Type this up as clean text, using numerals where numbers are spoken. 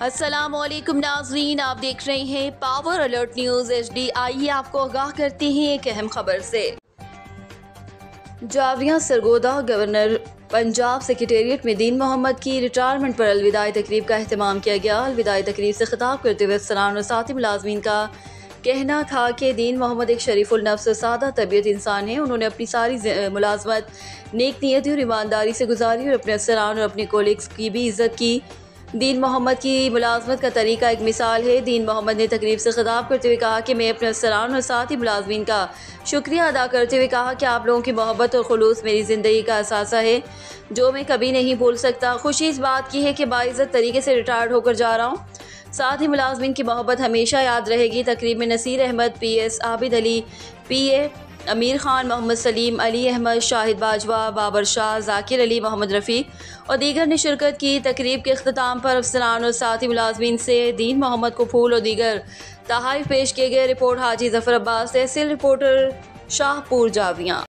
अस्सलामुअलैकुम नाज़रीन, आप देख रहे हैं पावर अलर्ट न्यूज़ HD। आइए आपको आगाह करते हैं एक अहम खबर से। जाविया सरगोदा गवर्नर पंजाब सेक्रेटेरिएट में दीन मोहम्मद की रिटायरमेंट पर अलविदाई तकरीब का अहतमाम किया गया। अलविदाई तकरीब से खिताब करते हुए अफसरान और साथी मुलाजमीन का कहना था कि दीन मोहम्मद एक शरीफुल नफ्स और सादा तबीयत इंसान है। उन्होंने अपनी सारी मुलाजमत नेक नीयती और ईमानदारी से गुजारी और अपने अफसरान और अपने कोलीग्स की भी इज़्ज़त की। दीन मोहम्मद की मुलाजमत का तरीका एक मिसाल है। दीन मोहम्मद ने तकरीब से खिताब करते हुए कहा कि मैं अपने अफसरान और साथी मुलाजमीन का शुक्रिया अदा करते हुए कहा कि आप लोगों की मोहब्बत और खुलूस मेरी ज़िंदगी का असासा है जो मैं कभी नहीं भूल सकता। खुशी इस बात की है कि बाइज़्ज़त तरीके से रिटायर्ड होकर जा रहा हूँ। साथ ही मुलाजमीन की मोहब्बत हमेशा याद रहेगी। तकरीब में नसीर अहमद PS, आबिद अली PA, अमीर खान, मोहम्मद सलीम, अली अहमद, शाहिद बाजवा, बाबर शाह, जाकिर अली, मोहम्मद रफ़ी और दीगर ने शिरकत की। तकरीब के अख्ताम पर अफसरान और साथी मुलाजमीन से दीन मोहम्मद को फूल और दीगर तोहफ़े पेश किए गए। रिपोर्ट हाजी ज़फ़र अब्बास, तहसील रिपोर्टर, शाहपुर, जाविया।